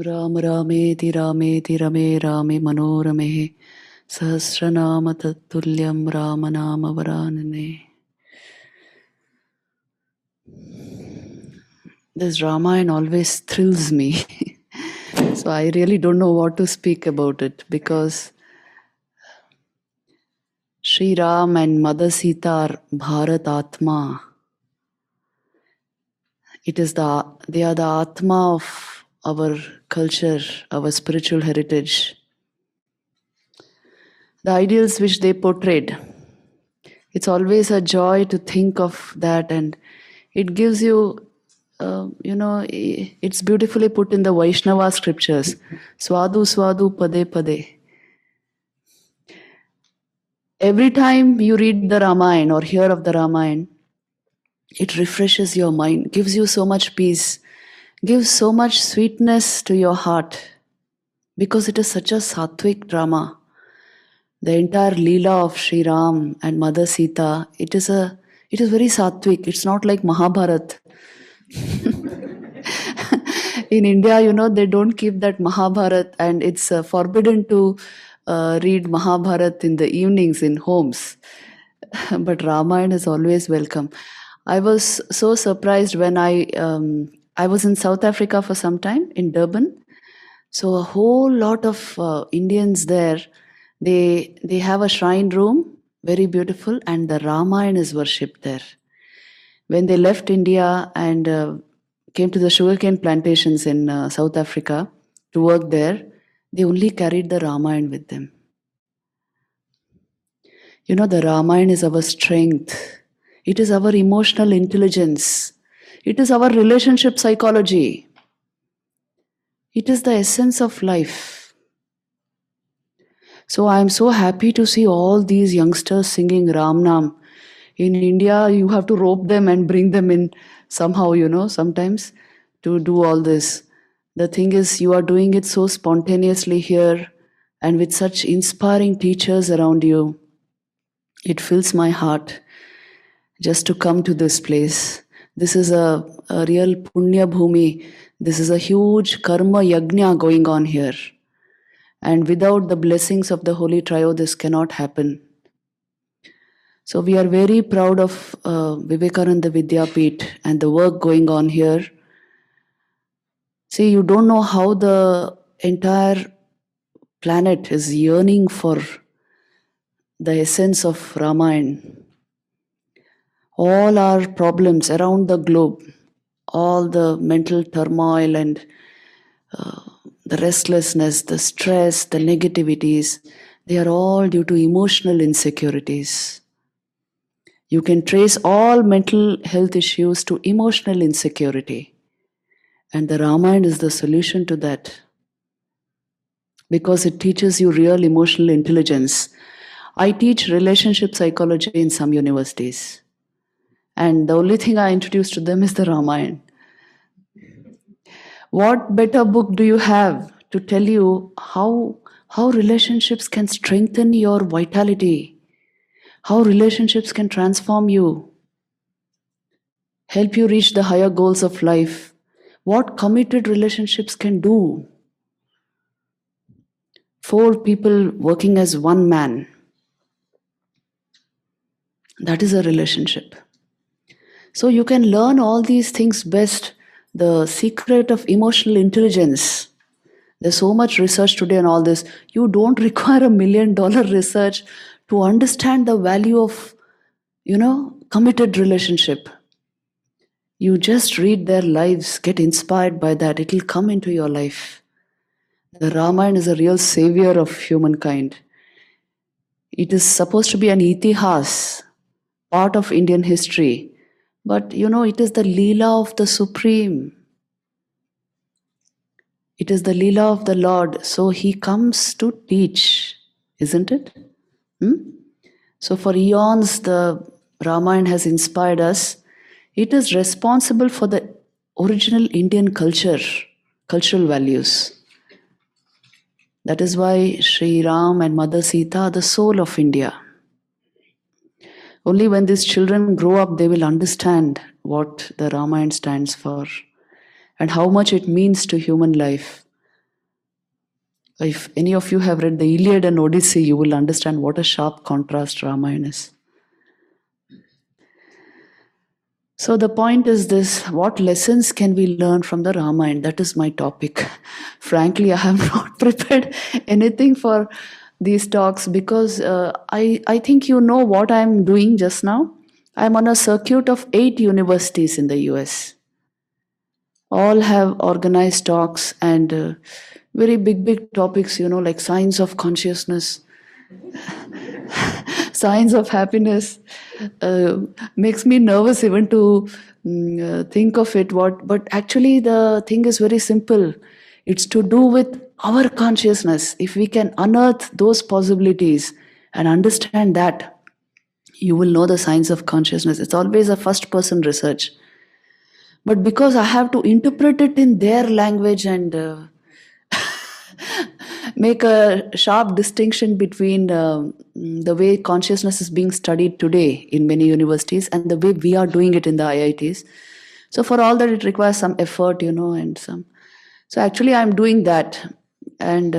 Ram Rameti Rameti Rame Rame Manorame Sahasranama Tattulyam Ramanama Varanane. This Ramayana always thrills me. So I really don't know what to speak about it because Sri Ram and Mother Sita are Bharat Atma. They are the Atma of our culture, our spiritual heritage. The ideals which they portrayed. It's always a joy to think of that, and it gives you, it's beautifully put in the Vaishnava scriptures. Swadu Swadu Pade Pade. Every time you read the Ramayana or hear of the Ramayana, it refreshes your mind, gives you so much peace, gives so much sweetness to your heart, because it is such a sattvic drama. The entire Leela of Sri Ram and Mother Sita, it is very sattvic. It's not like Mahabharata. In India, they don't keep that Mahabharata, and it's forbidden to read Mahabharata in the evenings in homes. But Ramayana is always welcome. I was so surprised when I was in South Africa for some time, in Durban. So a whole lot of Indians there, they have a shrine room, very beautiful, and the Ramayana is worshipped there. When they left India and came to the sugarcane plantations in South Africa to work there, they only carried the Ramayana with them. The Ramayana is our strength. It is our emotional intelligence. It is our relationship psychology. It is the essence of life. So I am so happy to see all these youngsters singing Ram Nam. In India, you have to rope them and bring them in somehow, sometimes to do all this. The thing is, you are doing it so spontaneously here and with such inspiring teachers around you. It fills my heart just to come to this place. This is a real punya bhumi. This is a huge karma yajna going on here. And without the blessings of the Holy Trio, this cannot happen. So we are very proud of Vivekananda Vidyapeeth and the work going on here. See, you don't know how the entire planet is yearning for the essence of Ramayana. All our problems around the globe, all the mental turmoil and the restlessness, the stress, the negativities, they are all due to emotional insecurities. You can trace all mental health issues to emotional insecurity. And the Ramayana is the solution to that. Because it teaches you real emotional intelligence. I teach relationship psychology in some universities. And the only thing I introduce to them is the Ramayana. What better book do you have to tell you how relationships can strengthen your vitality? How relationships can transform you? Help you reach the higher goals of life? What committed relationships can do? 4 people working as one man. That is a relationship. So you can learn all these things best. The secret of emotional intelligence. There's so much research today on all this. You don't require $1 million research to understand the value of, committed relationship. You just read their lives, get inspired by that. It will come into your life. The Ramayana is a real savior of humankind. It is supposed to be an itihas, part of Indian history. But it is the Leela of the Supreme. It is the Leela of the Lord. So He comes to teach, isn't it? So for eons, the Ramayana has inspired us. It is responsible for the original Indian culture, cultural values. That is why Sri Ram and Mother Sita are the soul of India. Only when these children grow up, they will understand what the Ramayana stands for and how much it means to human life. If any of you have read the Iliad and Odyssey, you will understand what a sharp contrast Ramayana is. So the point is this: what lessons can we learn from the Ramayana? That is my topic. Frankly, I have not prepared anything for these talks because I think you know what I'm doing just now. I'm on a circuit of 8 universities in the US. All have organized talks and very big topics, like science of consciousness, signs of happiness. Makes me nervous even to think of it. But actually, the thing is very simple. It's to do with our consciousness. If we can unearth those possibilities and understand that, you will know the science of consciousness. It's always a first-person research. But because I have to interpret it in their language and make a sharp distinction between the way consciousness is being studied today in many universities and the way we are doing it in the IITs. So for all that, it requires some effort, and some. So actually, I'm doing that. And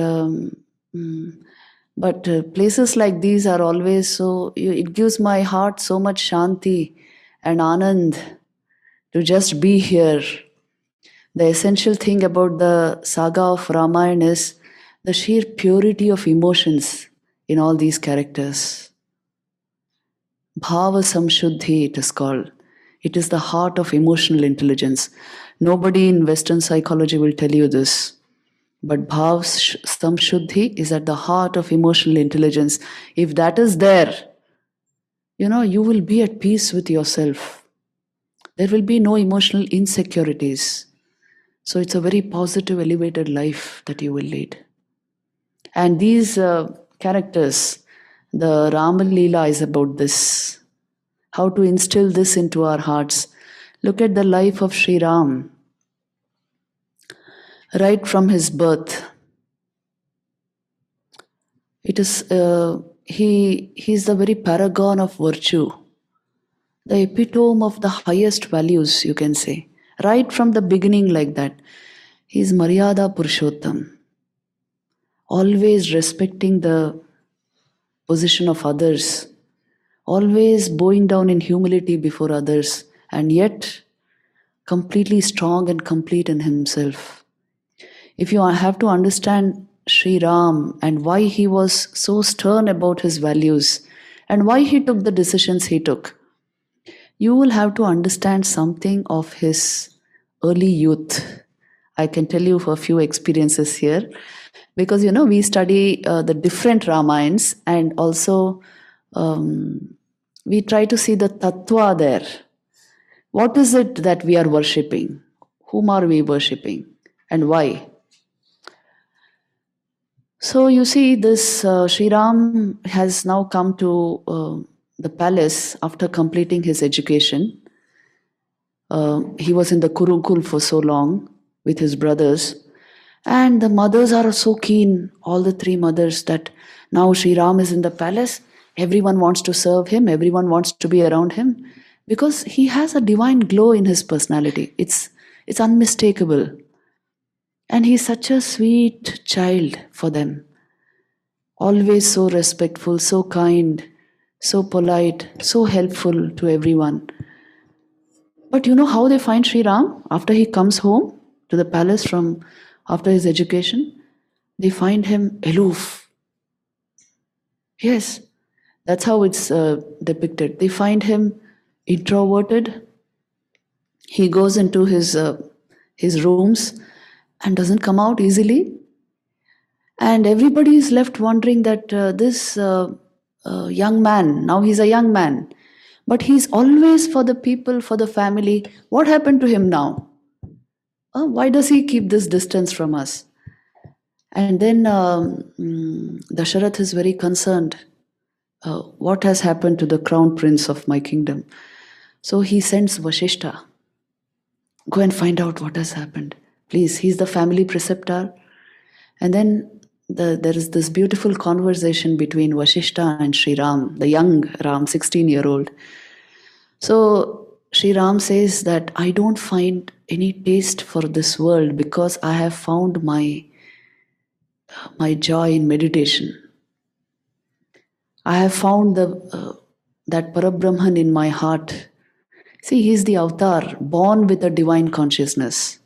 but places like these are always so. It gives my heart so much shanti and anand to just be here. The essential thing about the saga of Ramayana is the sheer purity of emotions in all these characters. Bhava Samshuddhi, it is called. It is the heart of emotional intelligence. Nobody in Western psychology will tell you this. But Bhava Samshuddhi is at the heart of emotional intelligence. If that is there, you will be at peace with yourself. There will be no emotional insecurities. So it's a very positive, elevated life that you will lead. And these characters, the Rama Leela is about this. How to instill this into our hearts. Look at the life of Sri Ram. Right from his birth. It is he is the very paragon of virtue. The epitome of the highest values, you can say. Right from the beginning like that. He is Maryada Purushottam. Always respecting the position of others. Always bowing down in humility before others. And yet, completely strong and complete in himself. If you have to understand Sri Ram and why he was so stern about his values and why he took the decisions he took, you will have to understand something of his early youth. I can tell you a few experiences here because we study the different Ramayans and also we try to see the tattva there. What is it that we are worshipping? Whom are we worshipping and why? So you see, this Sri Ram has now come to the palace after completing his education. He was in the Kurukul for so long with his brothers. And the mothers are so keen, all the 3 mothers, that now Sri Ram is in the palace. Everyone wants to serve him. Everyone wants to be around him. Because he has a divine glow in his personality. It's unmistakable. And he's such a sweet child for them. Always so respectful, so kind, so polite, so helpful to everyone. But you know how they find Sri Ram after he comes home to the palace from after his education? They find him aloof. Yes, that's how it's depicted. They find him introverted. He goes into his rooms and doesn't come out easily. And everybody is left wondering that this young man, now he's a young man, but he's always for the people, for the family. What happened to him now? Why does he keep this distance from us? And then Dasharath is very concerned. What has happened to the crown prince of my kingdom? So he sends Vashishta. Go and find out what has happened. Please, he's the family preceptor. And then there is this beautiful conversation between Vashishta and Sri Ram, the young Ram, 16-year-old. So Sri Ram says that I don't find any taste for this world because I have found my my joy in meditation. I have found that Parabrahman in my heart. See, he is the avatar, born with a divine consciousness.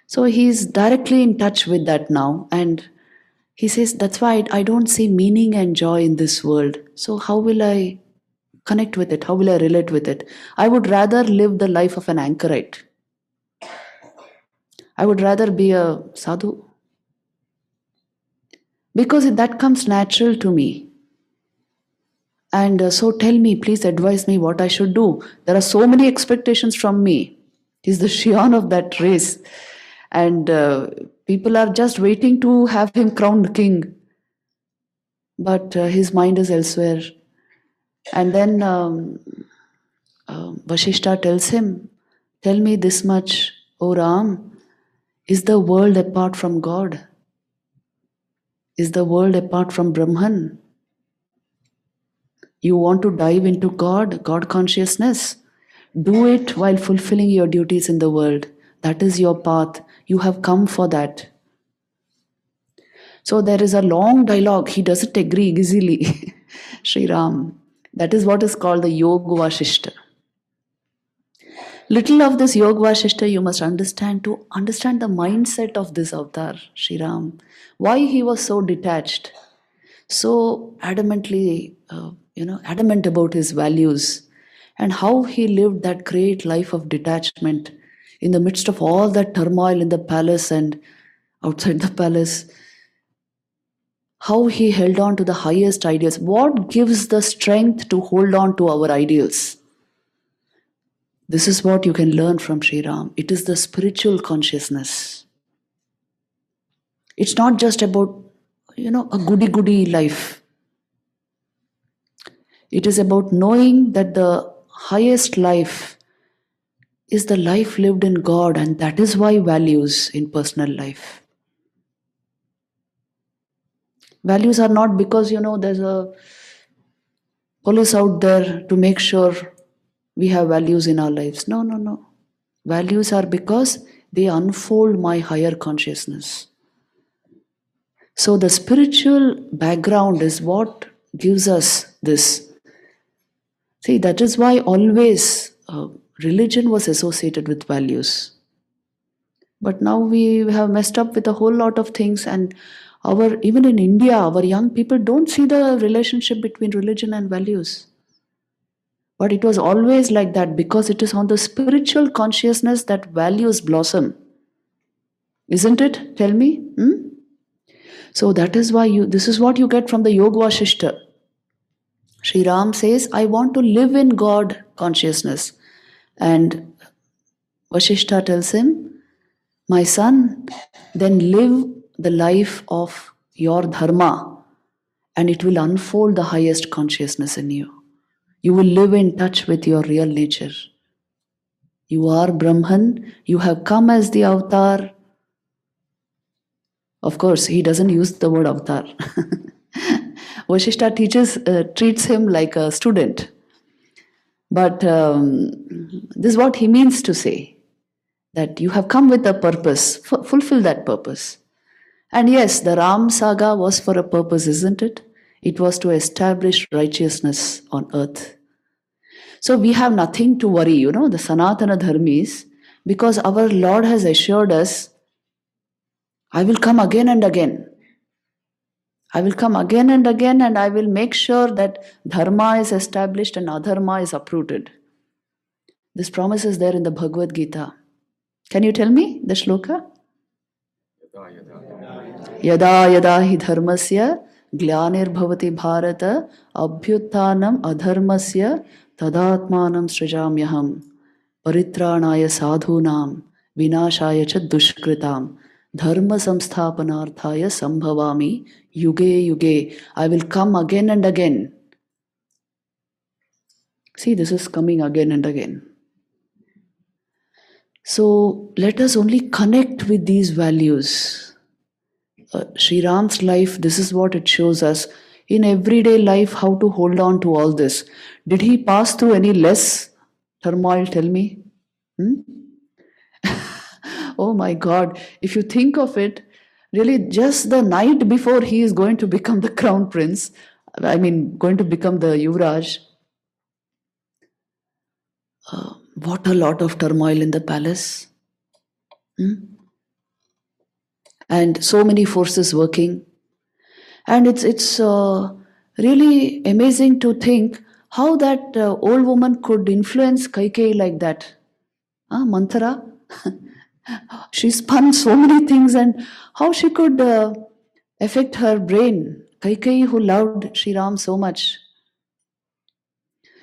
So he is directly in touch with that now. And he says, that's why I don't see meaning and joy in this world. So how will I connect with it? How will I relate with it? I would rather live the life of an anchorite. I would rather be a sadhu. Because that comes natural to me. And so tell me, please advise me what I should do. There are so many expectations from me. He's the Shion of that race. And people are just waiting to have him crowned king. But his mind is elsewhere. And then Vashishta tells him, tell me this much, O Ram, is the world apart from God? Is the world apart from Brahman? You want to dive into God consciousness? Do it while fulfilling your duties in the world. That is your path. You have come for that. So there is a long dialogue. He doesn't agree easily. Sri Ram. That is what is called the Yoga Vashishta. Little of this Yoga Vashishta you must understand to understand the mindset of this avatar, Sri Ram. Why he was so detached, so adamantly, adamant about his values, and how he lived that great life of detachment in the midst of all that turmoil in the palace and outside the palace. How he held on to the highest ideals. What gives the strength to hold on to our ideals? This is what you can learn from Sri Ram. It is the spiritual consciousness. It's not just about, a goody-goody life. It is about knowing that the highest life is the life lived in God, and that is why values in personal life. Values are not because, there's a police out there to make sure we have values in our lives. No. Values are because they unfold my higher consciousness. So the spiritual background is what gives us this. See, that is why always religion was associated with values. But now we have messed up with a whole lot of things, and even in India, our young people don't see the relationship between religion and values. But it was always like that because it is on the spiritual consciousness that values blossom. Isn't it? Tell me. So that is why this is what you get from the Yoga Vashishta. Sri Ram says, I want to live in God consciousness. And Vashishta tells him, my son, then live the life of your dharma and it will unfold the highest consciousness in you. You will live in touch with your real nature. You are Brahman. You have come as the avatar. Of course, he doesn't use the word avatar. Vashishta treats him like a student. But this is what he means to say. That you have come with a purpose. Fulfill that purpose. And yes, the Ram saga was for a purpose, isn't it? It was to establish righteousness on earth. So we have nothing to worry, the Sanatana Dharmis, because our Lord has assured us, I will come again and again. I will come again and again, and I will make sure that dharma is established and adharma is uprooted. This promise is there in the Bhagavad Gita. Can you tell me the shloka? Yada yada hi dharmasya glanir bhavati bharata abhyuttanam adharmasya tadatmanam srijamyaham paritranaya sadhunam vinashaya cha dushkritam dharma samsthapanarthaya sambhavami yuge yuge. I will come again and again. See, this is coming again and again. So let us only connect with these values. Sri Ram's life, this is what it shows us. In everyday life, how to hold on to all this. Did he pass through any less turmoil? Tell me. Oh my God. If you think of it, Really, just the night before he is going to become the crown prince, I mean, going to become the Yuvraj, what a lot of turmoil in the palace. Hmm? And so many forces working. And it's really amazing to think how that old woman could influence Kaikeyi like that. Manthara, she spun so many things, and how she could affect her brain. Kaikeyi, who loved Sri Ram so much.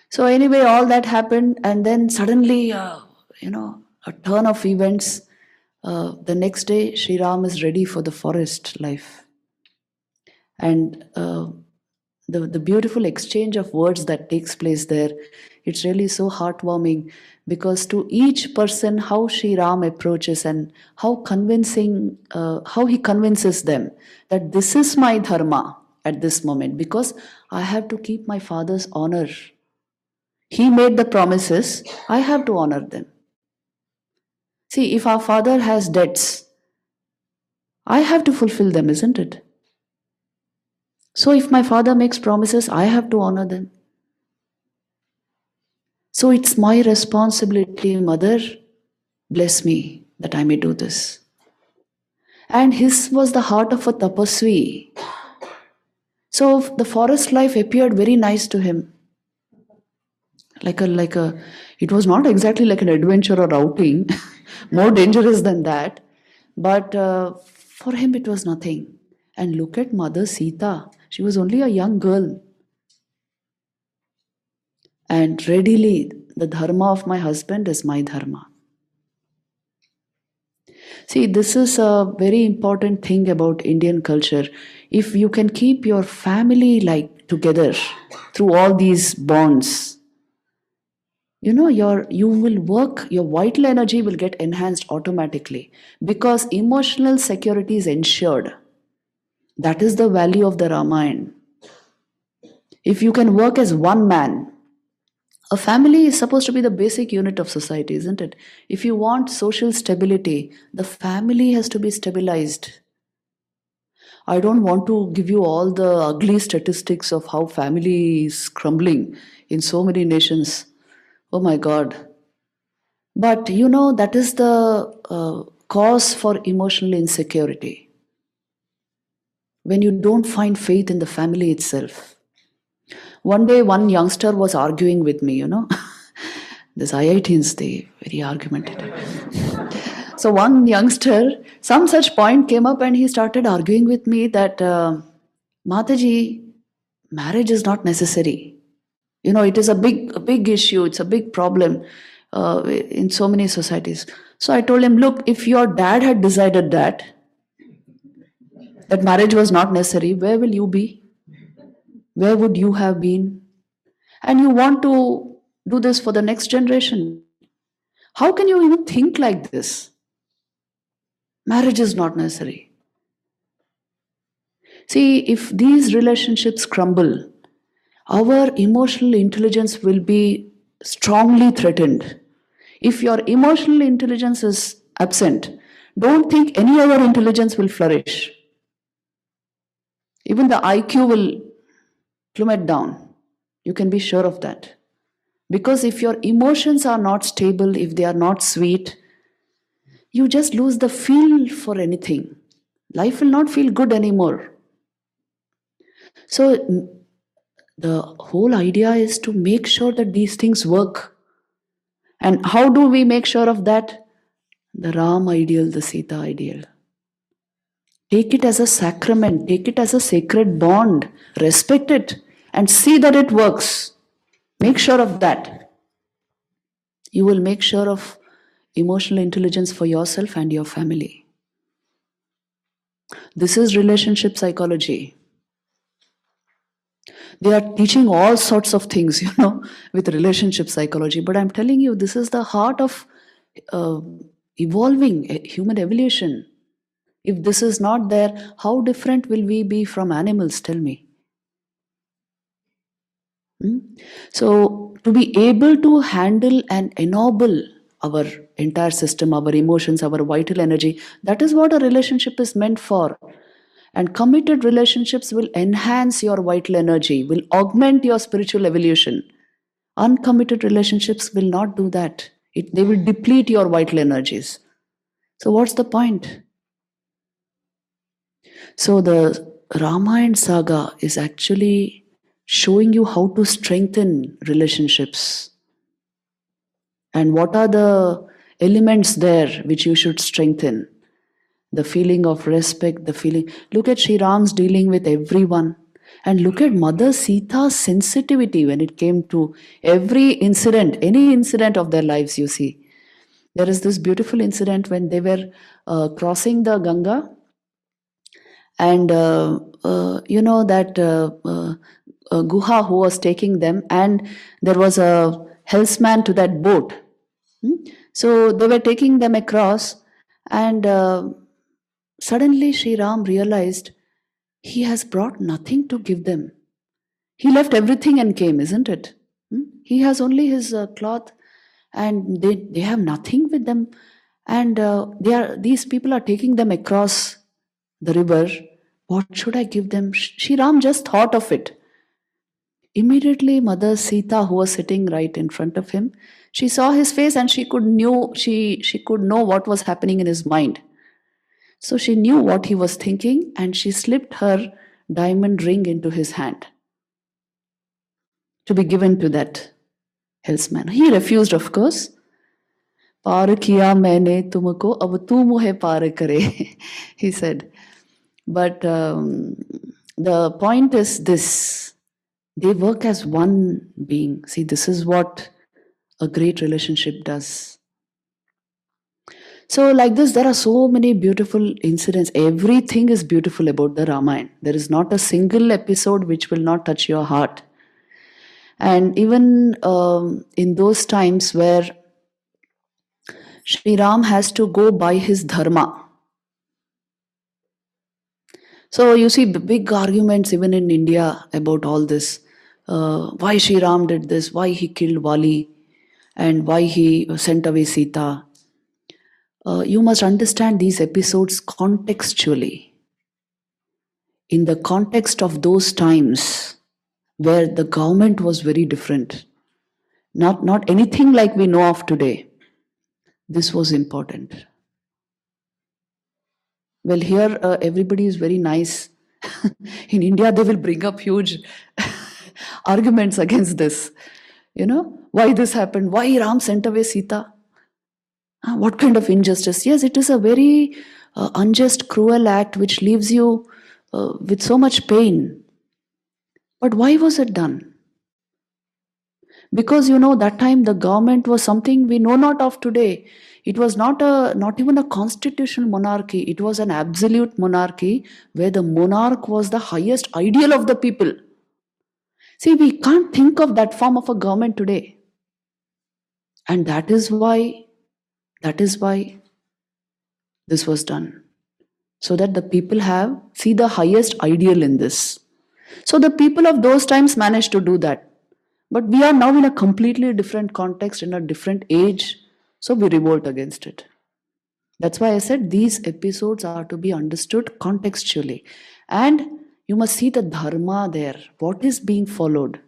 So anyway, all that happened, and then suddenly, a turn of events. The next day, Sri Ram is ready for the forest life, and the beautiful exchange of words that takes place there, it's really so heartwarming, because to each person how Sri Ram approaches and how he convinces them that this is my dharma at this moment, because I have to keep my father's honor. He made the promises, I have to honor them. See, if our father has debts, I have to fulfill them, isn't it? So if my father makes promises, I have to honor them. So it's my responsibility, mother, bless me that I may do this. And his was the heart of a tapasvi. So the forest life appeared very nice to him. It was not exactly like an adventure or outing, more dangerous than that. But for him it was nothing. And look at Mother Sita. She was only a young girl. And readily, the dharma of my husband is my dharma. See, this is a very important thing about Indian culture. If you can keep your family like together through all these bonds, you will work, your vital energy will get enhanced automatically, because emotional security is ensured. That is the value of the Ramayana. If you can work as one man, a family is supposed to be the basic unit of society, isn't it? If you want social stability, the family has to be stabilized. I don't want to give you all the ugly statistics of how family is crumbling in so many nations. Oh my God. But that is the cause for emotional insecurity. When you don't find faith in the family itself. One day, one youngster was arguing with me. This IITs, they very argumentative. So one youngster, some such point came up and he started arguing with me that, Mataji, marriage is not necessary. It is a big issue. It's a big problem in so many societies. So I told him, look, if your dad had decided that marriage was not necessary, where will you be? Where would you have been? And you want to do this for the next generation. How can you even think like this? Marriage is not necessary. See, if these relationships crumble, our emotional intelligence will be strongly threatened. If your emotional intelligence is absent, don't think any other intelligence will flourish. Even the IQ will plummet down. You can be sure of that. Because if your emotions are not stable, if they are not sweet, you just lose the feel for anything. Life will not feel good anymore. So the whole idea is to make sure that these things work. And how do we make sure of that? The Ram ideal, the Sita ideal. Take it as a sacrament, take it as a sacred bond, respect it, and see that it works. Make sure of that. You will make sure of emotional intelligence for yourself and your family. This is relationship psychology. They are teaching all sorts of things, with relationship psychology. But I'm telling you, this is the heart of evolving human evolution. If this is not there, how different will we be from animals? Tell me. So, to be able to handle and ennoble our entire system, our emotions, our vital energy. That is what a relationship is meant for. And committed relationships will enhance your vital energy, will augment your spiritual evolution. Uncommitted relationships will not do that. They will deplete your vital energies. So, what's the point? So, the Ramayana saga is actually showing you how to strengthen relationships and what are the elements there which you should strengthen. The feeling of respect, the feeling. Look at Sri Ram's dealing with everyone. And look at Mother Sita's sensitivity when it came to every incident, any incident of their lives, you see. There is this beautiful incident when they were crossing the Ganga, and you know that Guha who was taking them, and there was a helmsman to that boat. So they were taking them across, and suddenly Sri Ram realized he has brought nothing to give them. He left everything and came, isn't it? He has only his cloth, and they have nothing with them, and these people are taking them across the river. What should I give them? Sri Ram just thought of it. Immediately, Mother Sita, who was sitting right in front of him, she saw his face and she could know what was happening in his mind. So she knew what he was thinking, and she slipped her diamond ring into his hand to be given to that helmsman. He refused, of course. पार किया मैंने तुमको अब तू मुझे पार करे, he said. But the point is this: they work as one being. See, this is what a great relationship does. So, like this, there are so many beautiful incidents. Everything is beautiful about the Ramayana. There is not a single episode which will not touch your heart. And even in those times where Sri Ram has to go by his dharma. So you see big arguments even in India about all this. Why Sri Ram did this, why he killed Vali, and why he sent away Sita. You must understand these episodes contextually. In the context of those times where the government was very different. Not anything like we know of today. This was important. Well, here everybody is very nice. In India, they will bring up huge arguments against this. Why this happened? Why Ram sent away Sita? What kind of injustice? Yes, it is a very unjust, cruel act which leaves you with so much pain. But why was it done? Because that time the government was something we know not of today. It was not even a constitutional monarchy. It was an absolute monarchy where the monarch was the highest ideal of the people. See, we can't think of that form of a government today. And that is why this was done. So that the people see the highest ideal in this. So the people of those times managed to do that. But we are now in a completely different context, in a different age, so we revolt against it. That's why I said these episodes are to be understood contextually. And you must see the dharma there, what is being followed.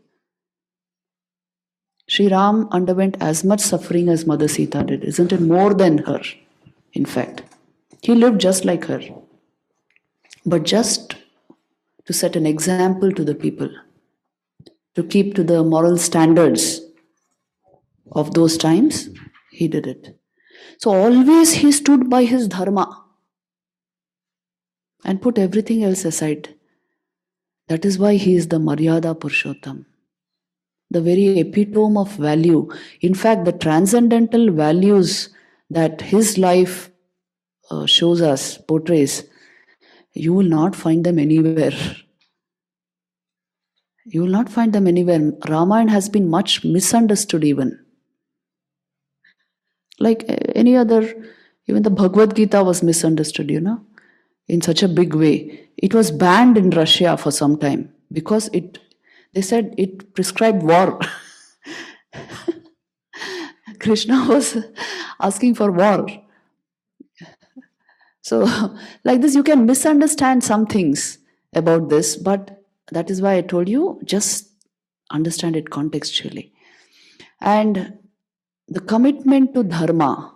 Sri Ram underwent as much suffering as Mother Sita did, isn't it? More than her, in fact. He lived just like her. But just to set an example to the people, to keep to the moral standards of those times, he did it. So always he stood by his dharma and put everything else aside. That is why he is the Maryada Purushottam, the very epitome of value. In fact, the transcendental values that his life shows us, portrays, you will not find them anywhere. You will not find them anywhere. Ramayana has been much misunderstood even. Like any other, even the Bhagavad Gita was misunderstood, in such a big way. It was banned in Russia for some time because they said it prescribed war. Krishna was asking for war. So, like this, you can misunderstand some things about this, but that is why I told you just understand it contextually. And the commitment to dharma,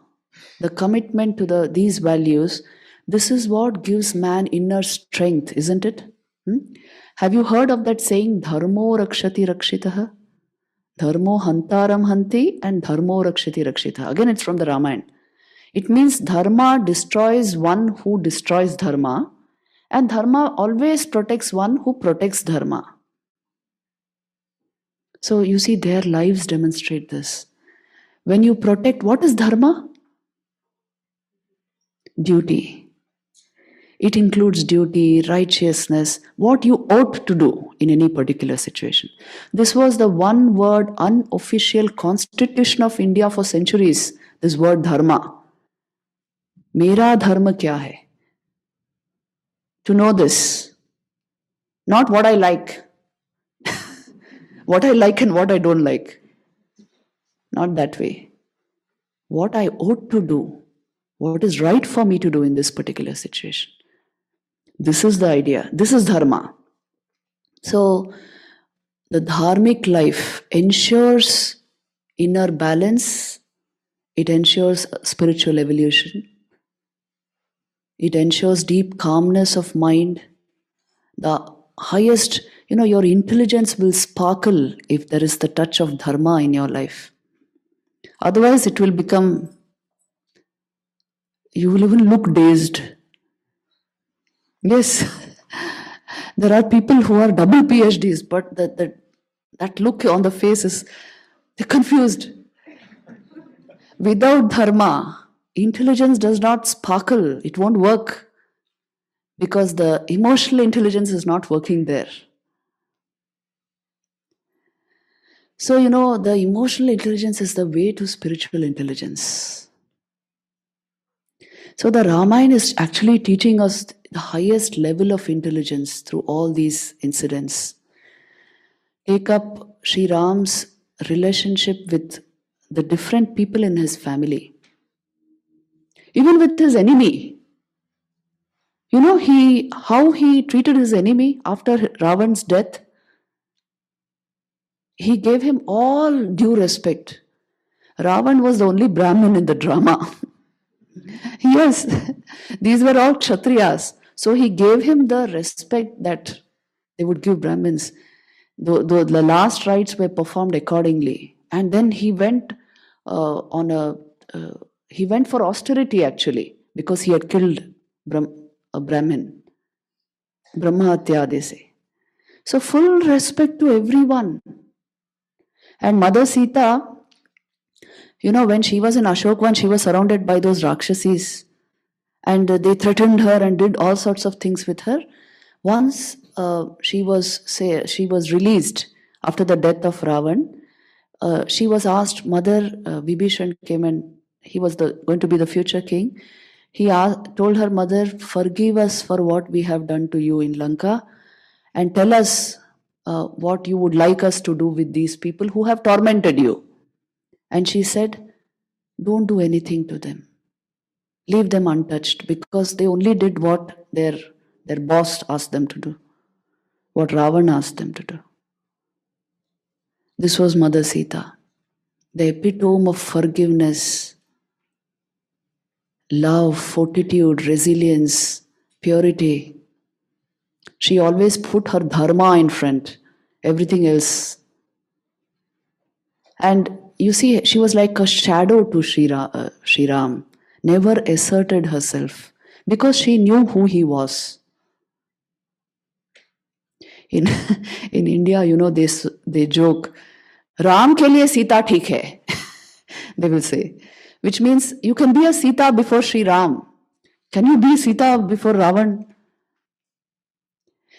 the commitment to these values, this is what gives man inner strength, isn't it? Hmm? Have you heard of that saying, dharmo rakshati rakshitah? Dharmo hantaram hanti and dharmo rakshati rakshitah. Again, it's from the Ramayana. It means dharma destroys one who destroys dharma, and dharma always protects one who protects dharma. So you see, their lives demonstrate this. When you protect, what is dharma? Duty. It includes duty, righteousness, what you ought to do in any particular situation. This was the one word unofficial constitution of India for centuries, this word dharma. Mera dharma kya hai? To know this. Not what I like. What I like and what I don't like. Not that way. What I ought to do. What is right for me to do in this particular situation. This is the idea. This is dharma. So, the dharmic life ensures inner balance. It ensures spiritual evolution. It ensures deep calmness of mind. The highest, your intelligence will sparkle if there is the touch of dharma in your life. Otherwise, it will become, you will even look dazed. Yes, there are people who are double PhDs, but that look on the face is, they're confused. Without dharma, intelligence does not sparkle. It won't work because the emotional intelligence is not working there. So, the emotional intelligence is the way to spiritual intelligence. So, the Ramayana is actually teaching us the highest level of intelligence through all these incidents. Take up Sri Ram's relationship with the different people in his family, even with his enemy. How he treated his enemy after Ravan's death. He gave him all due respect. Ravan was the only Brahmin in the drama. Yes, these were all Kshatriyas. So he gave him the respect that they would give Brahmins. The last rites were performed accordingly. And then he went he went for austerity actually, because he had killed a Brahmin. Brahmahatya, they say. So full respect to everyone. And Mother Sita, when she was in Ashokvan, she was surrounded by those Rakshasis. And they threatened her and did all sorts of things with her. Once she was released after the death of Ravan. She was asked, Mother, Vibhishan came and he was going to be the future king. He told her, Mother, forgive us for what we have done to you in Lanka and tell us what you would like us to do with these people who have tormented you. And she said, don't do anything to them. Leave them untouched, because they only did what their boss asked them to do, what Ravan asked them to do. This was Mother Sita, the epitome of forgiveness, love, fortitude, resilience, purity. She always put her dharma in front, everything else. And you see, she was like a shadow to Sri Ram, never asserted herself, because she knew who he was. In India, they joke, Ram ke liye Sita theek hai, they will say, which means you can be a Sita before Sri Ram. Can you be Sita before Ravan?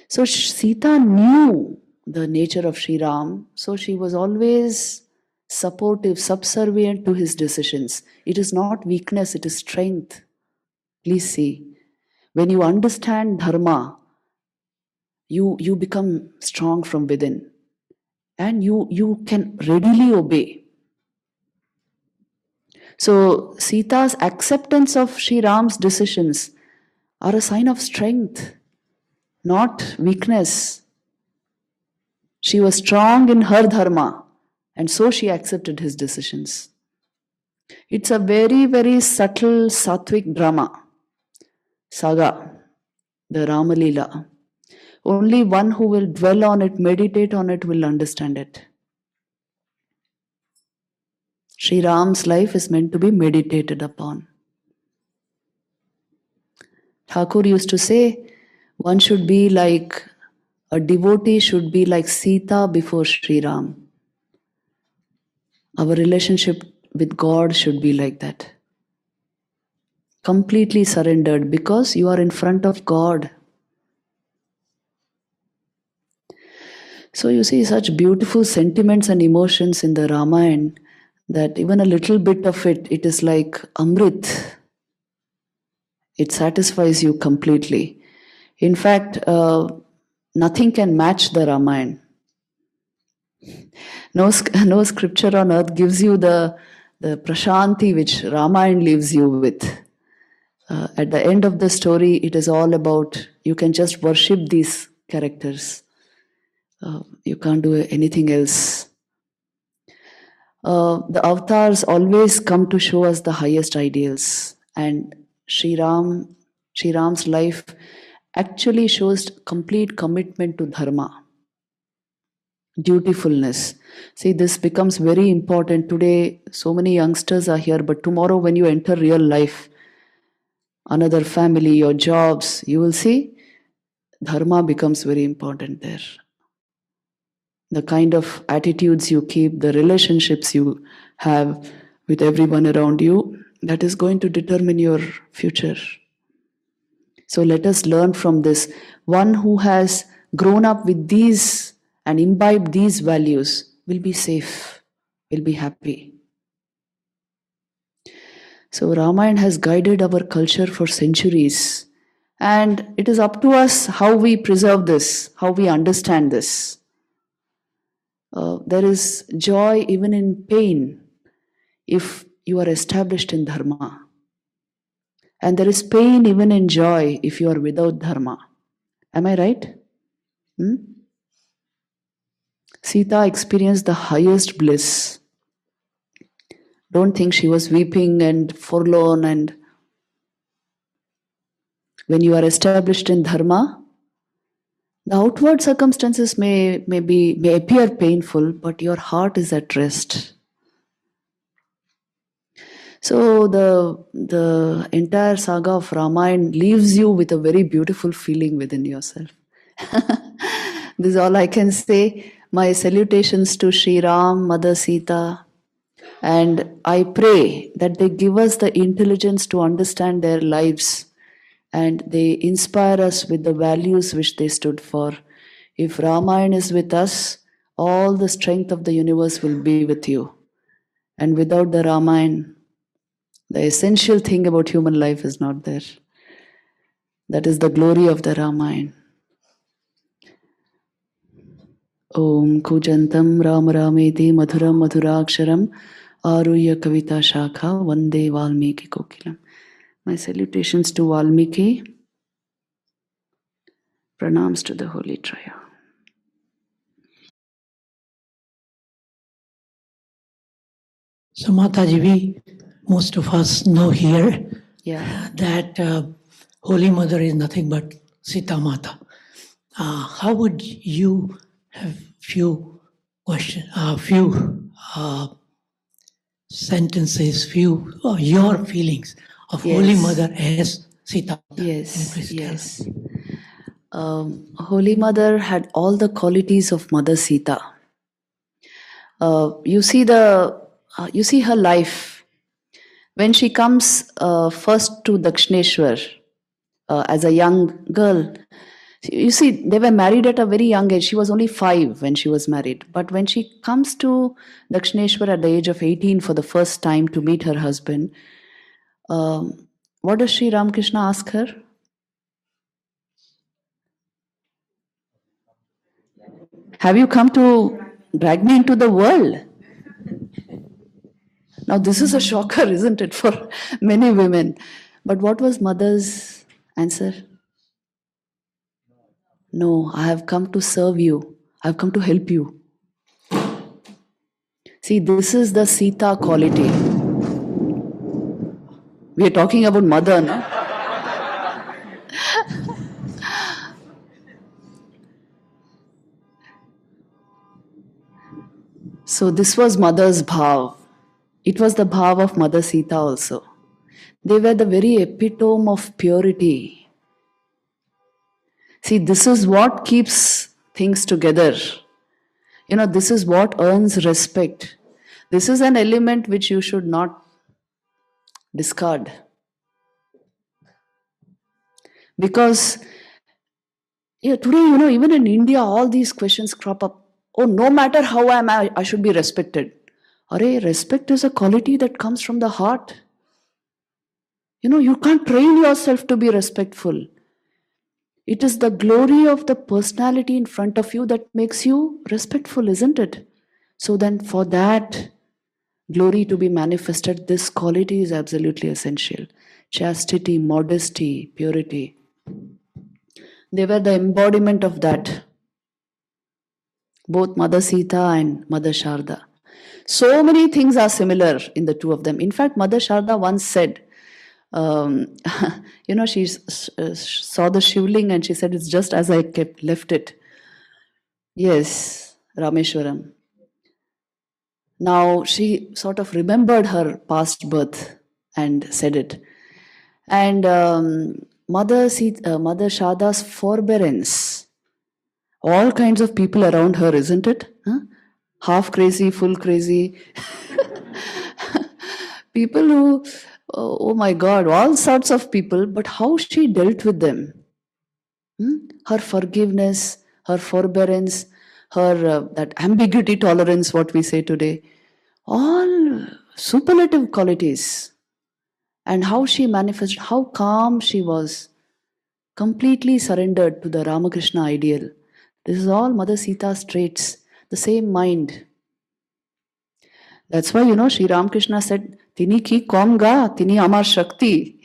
So Sita knew the nature of Sri Ram, so she was always supportive, subservient to his decisions. It is not weakness, it is strength. Please see, when you understand dharma, you become strong from within and you can readily obey. So Sita's acceptance of Sri Ram's decisions are a sign of strength, not weakness. She was strong in her dharma, and so she accepted his decisions. It's a very, very subtle sattvic drama, saga, the Rama Leela. Only one who will dwell on it, meditate on it, will understand it. Sri Ram's life is meant to be meditated upon. Thakur used to say, one should be like, a devotee should be like Sita before Sri Ram. Our relationship with God should be like that. Completely surrendered because you are in front of God. So you see such beautiful sentiments and emotions in the Ramayana that even a little bit of it, it is like Amrit. It satisfies you completely. In fact, nothing can match the Ramayana. No scripture on earth gives you the prashanti which Ramayana leaves you with. At the end of the story, it is all about you can just worship these characters. You can't do anything else. The avatars always come to show us the highest ideals, and Sri Ram's life actually shows complete commitment to dharma, dutifulness. See, this becomes very important today. So many youngsters are here, but tomorrow, when you enter real life, another family, your jobs, you will see dharma becomes very important there. The kind of attitudes you keep, the relationships you have with everyone around you, that is going to determine your future. So let us learn from this. One who has grown up with these and imbibed these values will be safe, will be happy. So Ramayana has guided our culture for centuries. And it is up to us how we preserve this, how we understand this. There is joy even in pain if you are established in dharma. And there is pain even in joy if you are without dharma. Am I right? Sita experienced the highest bliss. Don't think she was weeping and forlorn. And when you are established in dharma, the outward circumstances may appear painful, but your heart is at rest. So the entire saga of Ramayana leaves you with a very beautiful feeling within yourself. This is all I can say. My salutations to Sri Ram, Mother Sita, and I pray that they give us the intelligence to understand their lives and they inspire us with the values which they stood for. If Ramayana is with us, all the strength of the universe will be with you. And without the Ramayana, the essential thing about human life is not there. That is the glory of the Ramayana. Om Kujantam Ram Rameti Madhuram Madhuraksharam Aruya Kavita Shakha Vande Valmiki Kokilam. My salutations to Valmiki. Pranams to the Holy Triad. So Mataji, most of us know here that Holy Mother is nothing but Sita Mata. How would you have few questions, sentences, your feelings of Holy Mother as Sita Mata? Yes. Holy Mother had all the qualities of Mother Sita. You see her life when she comes first to Dakshineshwar as a young girl. You see, they were married at a very young age. She was only 5 when she was married. But when she comes to Dakshineshwar at the age of 18 for the first time to meet her husband, what does Sri Ramakrishna ask her? Have you come to drag me into the world? Now, this is a shocker, isn't it, for many women? But what was mother's answer? No, I have come to serve you. I have come to help you. See, this is the Sita quality. We are talking about mother, no? So this was mother's bhav. It was the bhav of Mother Sita also. They were the very epitome of purity. See, this is what keeps things together. This is what earns respect. This is an element which you should not discard. Because today, even in India, all these questions crop up. Oh, no matter how I am, I should be respected. Respect is a quality that comes from the heart. You can't train yourself to be respectful. It is the glory of the personality in front of you that makes you respectful, isn't it? So then for that glory to be manifested, this quality is absolutely essential. Chastity, modesty, purity. They were the embodiment of that. Both Mother Sita and Mother Sharda. So many things are similar in the two of them. In fact, Mother Sharda once said, she saw the shivling and she said, it's just as I left it. Yes, Rameshwaram. Now she sort of remembered her past birth and said it. And Mother Sharda's forbearance, all kinds of people around her, isn't it? Huh? Half crazy, full crazy. People who, oh my God, all sorts of people, but how she dealt with them. Her forgiveness, her forbearance, her that ambiguity tolerance, what we say today, all superlative qualities. And how she manifested, how calm she was, completely surrendered to the Ramakrishna ideal. This is all Mother Sita's traits, the same mind. That's why, Sri Ramakrishna said, Tini ki kom ga, tini amar Shakti.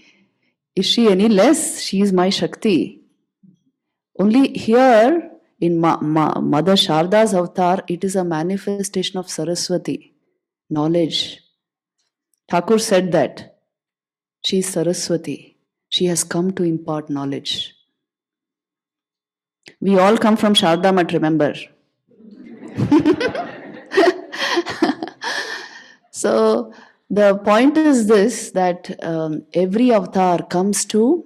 Is she any less? She is my Shakti. Only here, in Mother Sharda's avatar, it is a manifestation of Saraswati, knowledge. Thakur said that. She is Saraswati. She has come to impart knowledge. We all come from Sharda Mat, remember. So the point is this, that every avatar comes to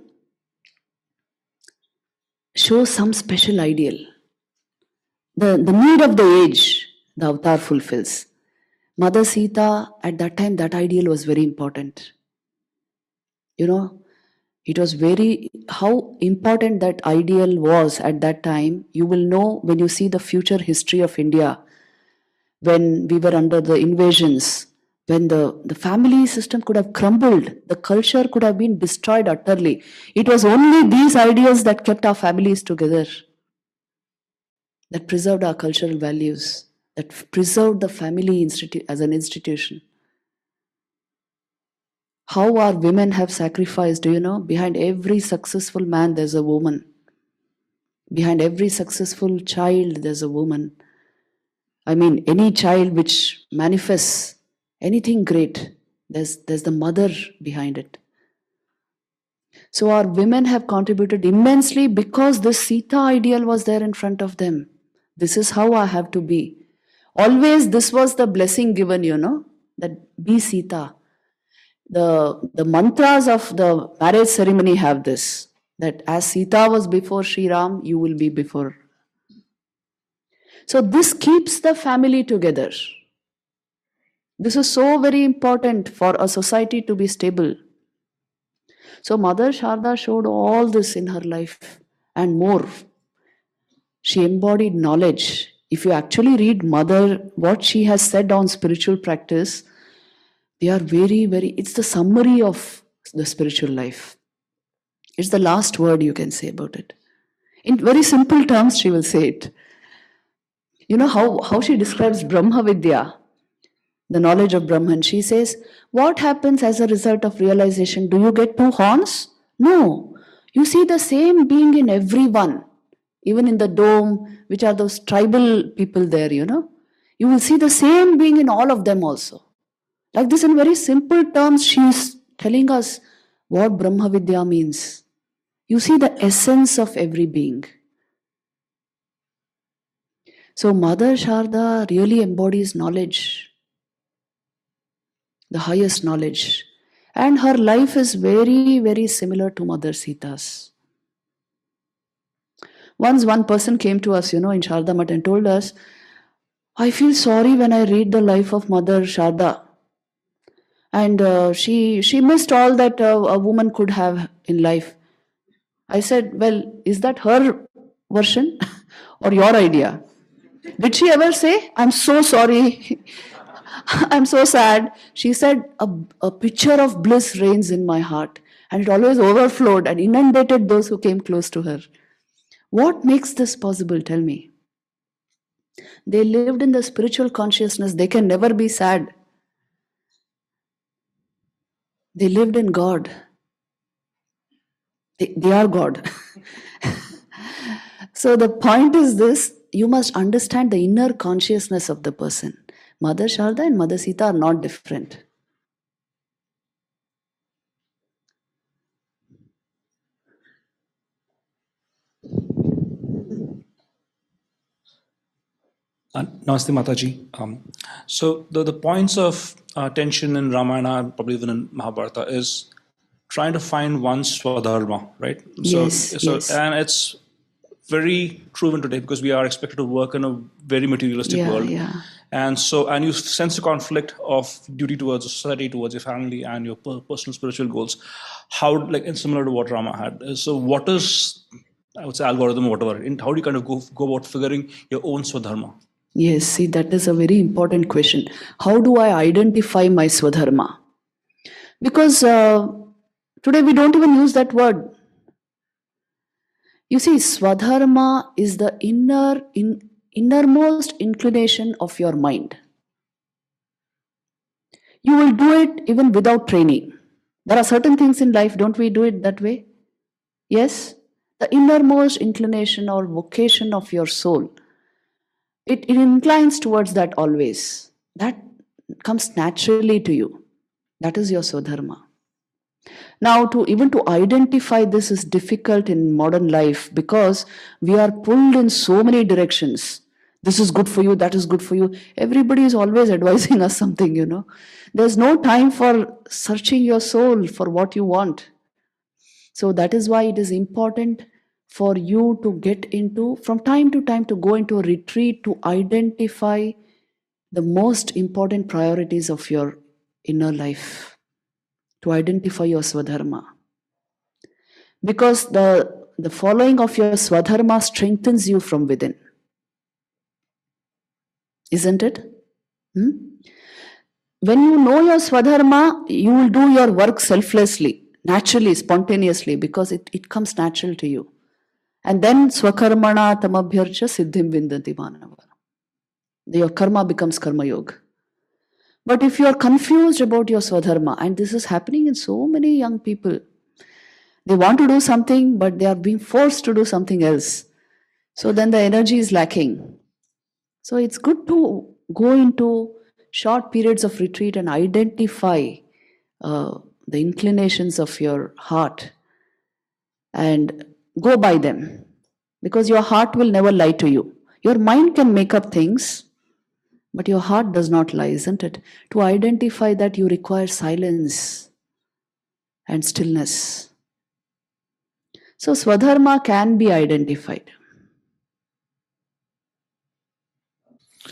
show some special ideal. The need of the age, the avatar fulfills. Mother Sita, at that time, that ideal was very important. It was how important that ideal was at that time, you will know when you see the future history of India, when we were under the invasions, when the family system could have crumbled, the culture could have been destroyed utterly. It was only these ideas that kept our families together, that preserved our cultural values, that preserved the family as an institution. How our women have sacrificed, behind every successful man there's a woman. Behind every successful child there's a woman. I mean, any child which manifests anything great, there's the mother behind it. So our women have contributed immensely because this Sita ideal was there in front of them. This is how I have to be. Always this was the blessing given, that be Sita. The mantras of the marriage ceremony have this, that as Sita was before Sri Ram, you will be before. So this keeps the family together. This is so very important for a society to be stable. So Mother Sharda showed all this in her life and more. She embodied knowledge. If you actually read Mother, what she has said on spiritual practice, they are very, very, it's the summary of the spiritual life. It's the last word you can say about it. In very simple terms, she will say it. You know how she describes Brahma Vidya. the knowledge of Brahman. She says, what happens as a result of realization? Do you get two horns? No. You see the same being in everyone, even in the dome, which are those tribal people there, You will see the same being in all of them also. Like this, in very simple terms, she is telling us what Brahma Vidya means. You see the essence of every being. So Mother Sharda really embodies knowledge, the highest knowledge. And her life is very, very similar to Mother Sita's. Once one person came to us, in Sharda Mat and told us, I feel sorry when I read the life of Mother Sharda. And she missed all that a woman could have in life. I said, well, is that her version or your idea? Did she ever say, I'm so sorry, I'm so sad? She said, a picture of bliss reigns in my heart, and it always overflowed and inundated those who came close to her. What makes this possible? Tell me. They lived in the spiritual consciousness. They can never be sad. They lived in God. They are God. So the point is this, you must understand the inner consciousness of the person. Mother Sharda and Mother Sita are not different. Namaste Mataji. So the points of tension in Ramayana and probably even in Mahabharata is trying to find one's swadharma, right? Yes. And it's very true even today because we are expected to work in a very materialistic world. Yeah. And you sense a conflict of duty towards society, towards your family, and your personal spiritual goals. How, and similar to what Rama had. So, what is, I would say, algorithm or whatever? And how do you kind of go about figuring your own swadharma? Yes, see, that is a very important question. How do I identify my swadharma? Because today we don't even use that word. You see, swadharma is the innermost inclination of your mind. You will do it even without training. There are certain things in life, don't we do it that way? Yes? The innermost inclination or vocation of your soul. It inclines towards that always. That comes naturally to you. That is your swadharma. Now, to identify this is difficult in modern life because we are pulled in so many directions. This is good for you, that is good for you. Everybody is always advising us something, There's no time for searching your soul for what you want. So that is why it is important for you to get into, from time to time, to go into a retreat to identify the most important priorities of your inner life, to identify your swadharma. Because the following of your swadharma strengthens you from within. Isn't it? When you know your swadharma, you will do your work selflessly, naturally, spontaneously, because it comes natural to you. And then swakarmana tamabhyarcha siddhim vindanti manava. Your karma becomes karma yoga. But if you are confused about your swadharma, and this is happening in so many young people, they want to do something, but they are being forced to do something else. So then the energy is lacking. So it's good to go into short periods of retreat and identify the inclinations of your heart and go by them. Because your heart will never lie to you. Your mind can make up things, but your heart does not lie, isn't it? To identify that, you require silence and stillness. So swadharma can be identified.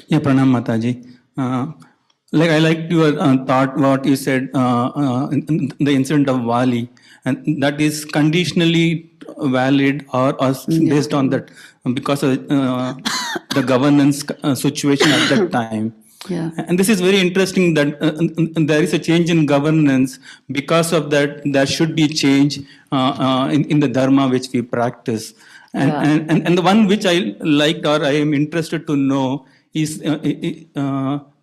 Yeah, Pranam Mataji. I liked your thought, what you said, in the incident of Wali, and that is conditionally valid or based on that, because of the governance situation at that time. Yeah. And this is very interesting that there is a change in governance. Because of that, there should be change in the dharma which we practice. And the one which I liked or I am interested to know is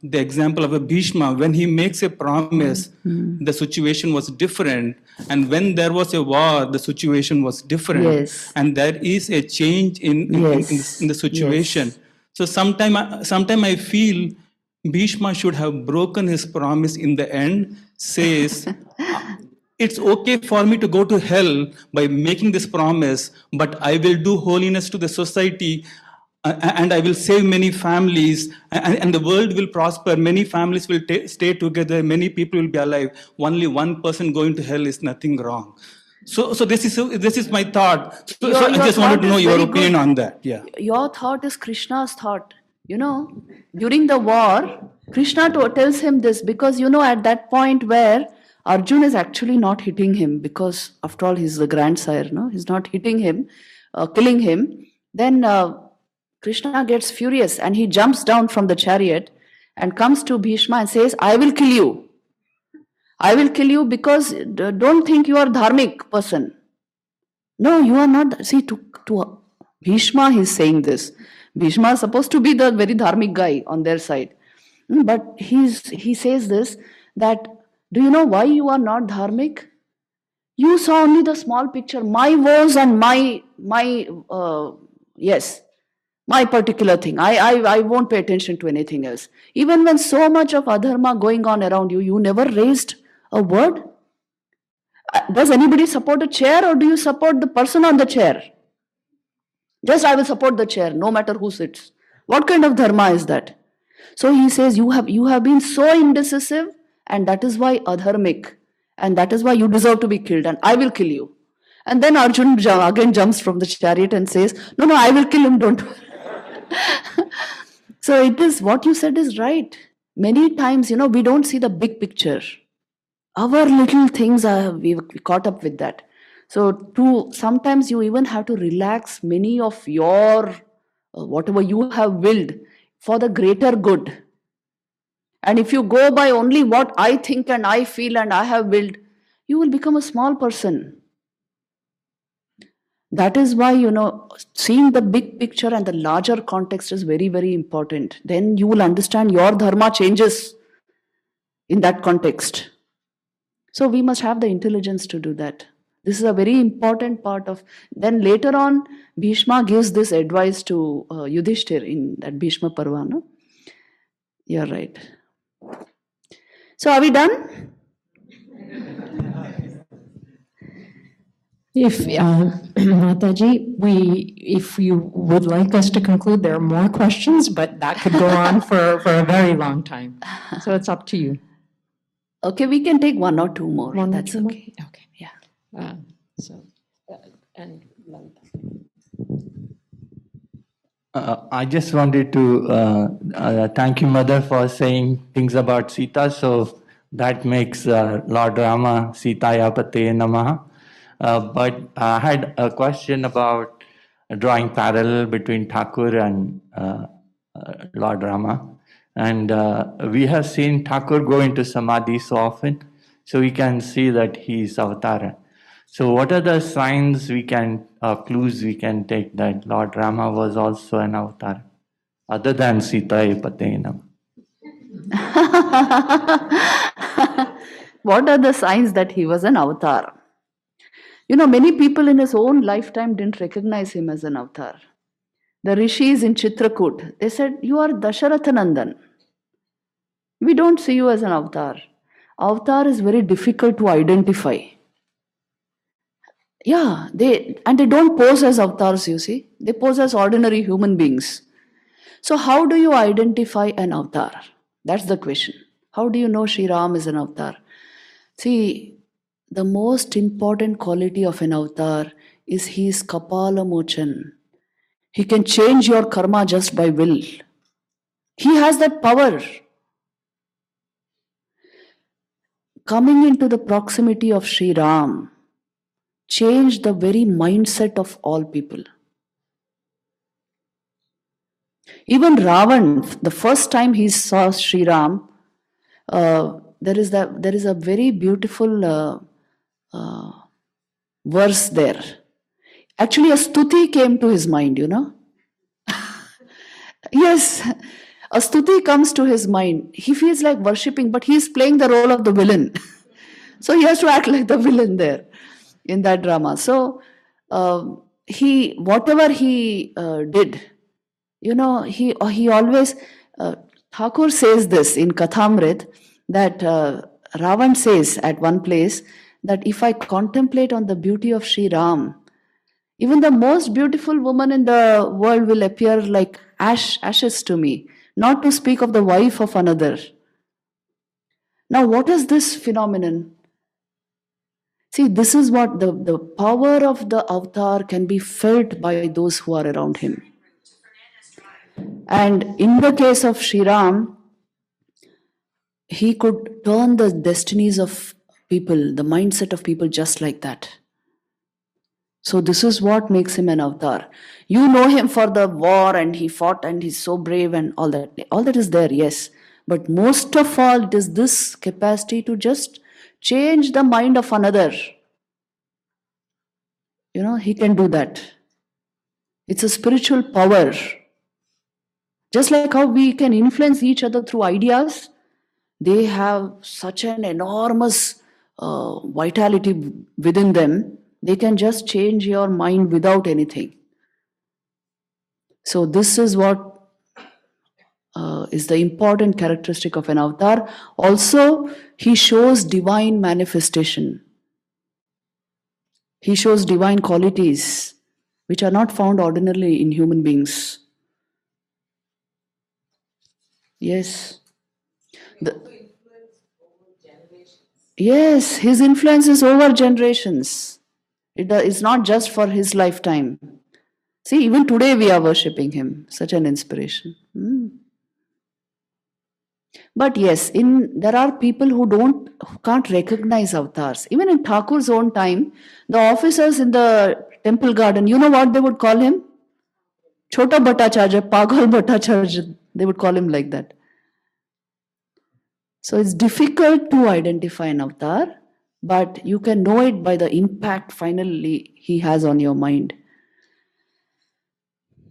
the example of a Bhishma, when he makes a promise, the situation was different. And when there was a war, the situation was different. Yes. And there is a change in the situation. Yes. So sometime I feel Bhishma should have broken his promise in the end, says, it's okay for me to go to hell by making this promise, but I will do holiness to the society and I will save many families and the world will prosper. Many families will stay together. Many people will be alive. Only one person going to hell is nothing wrong. So this is my thought. So I just wanted to know your opinion on that. Yeah. Your thought is Krishna's thought. During the war, Krishna tells him this because, at that point where Arjun is actually not hitting him because, after all, he's the grandsire, no? He's not hitting him, killing him. Then Krishna gets furious and he jumps down from the chariot and comes to Bhishma and says, I will kill you. I will kill you because don't think you are a dharmic person. No, you are not. See, to Bhishma, he's saying this. Bhishma is supposed to be the very dharmic guy on their side. But he says this, that, do you know why you are not dharmic? You saw only the small picture, my woes and my particular thing. I won't pay attention to anything else. Even when so much of adharma going on around you, you never raised a word. Does anybody support a chair or do you support the person on the chair? Just I will support the chair, no matter who sits. What kind of dharma is that? So he says, you have been so indecisive, and that is why adharmic, and that is why you deserve to be killed, and I will kill you. And then Arjun again jumps from the chariot and says, no, I will kill him, don't worry. So it is, what you said is right. Many times, we don't see the big picture. Our little things we caught up with that. So sometimes you even have to relax many of your, whatever you have willed for the greater good. And if you go by only what I think and I feel and I have willed, you will become a small person. That is why, seeing the big picture and the larger context is very, very important. Then you will understand your dharma changes in that context. So we must have the intelligence to do that. This is a very important part of... Then later on, Bhishma gives this advice to Yudhishthir in that Bhishma Parva. No? You're right. So are we done? If Mataji, if you would like us to conclude, there are more questions, but that could go on for a very long time. So it's up to you. Okay, we can take one or two more. One or That's two more? okay. Okay. Yeah. And I just wanted to thank you, Mother, for saying things about Sita. So that makes Lord Rama Sitaya Pate Namaha. But I had a question about drawing parallel between Thakur and Lord Rama. And we have seen Thakur go into Samadhi so often, so we can see that he is Avatara. So what are the signs we can, clues we can take that Lord Rama was also an Avatar, other than Sita Patenam? What are the signs that he was an avatar? Many people in his own lifetime didn't recognize him as an avatar. The rishis in Chitrakoot, they said, you are Dasharathanandan. We don't see you as an avatar. Avatar is very difficult to identify. Yeah, they don't pose as avatars, you see. They pose as ordinary human beings. So how do you identify an avatar? That's the question. How do you know Sri Ram is an avatar? See, the most important quality of an avatar is he is Kapala Mochan. He can change your karma just by will. He has that power. Coming into the proximity of Sri Ram changed the very mindset of all people. Even Ravan, the first time he saw Sri Ram, there is a very beautiful verse there. Actually, a stuti came to his mind, Yes, a stuti comes to his mind. He feels like worshipping, but he's playing the role of the villain. So he has to act like the villain there in that drama. So whatever he did, he always, Thakur says this in Kathamrit, that Ravan says at one place that if I contemplate on the beauty of Sri Ram, even the most beautiful woman in the world will appear like ashes to me, not to speak of the wife of another. Now, what is this phenomenon? See, this is what the power of the avatar can be felt by those who are around him. And in the case of Sri Ram, he could turn the destinies of people, the mindset of people just like that. So this is what makes him an avatar. You know him for the war and he fought and he's so brave and all that. All that is there, yes. But most of all, it is this capacity to just change the mind of another. He can do that. It's a spiritual power. Just like how we can influence each other through ideas, they have such an enormous vitality within them. They can just change your mind without anything. So this is what is the important characteristic of an avatar. Also, he shows divine manifestation. He shows divine qualities which are not found ordinarily in human beings. Yes. Yes, his influence is over generations. It's not just for his lifetime. See, even today we are worshipping him. Such an inspiration. But yes, there are people who can't recognize avatars. Even in Thakur's own time, the officers in the temple garden, you know what they would call him? Chota Bhattacharya, Pagal Bhattacharya. They would call him like that. So it's difficult to identify an avatar, but you can know it by the impact finally he has on your mind.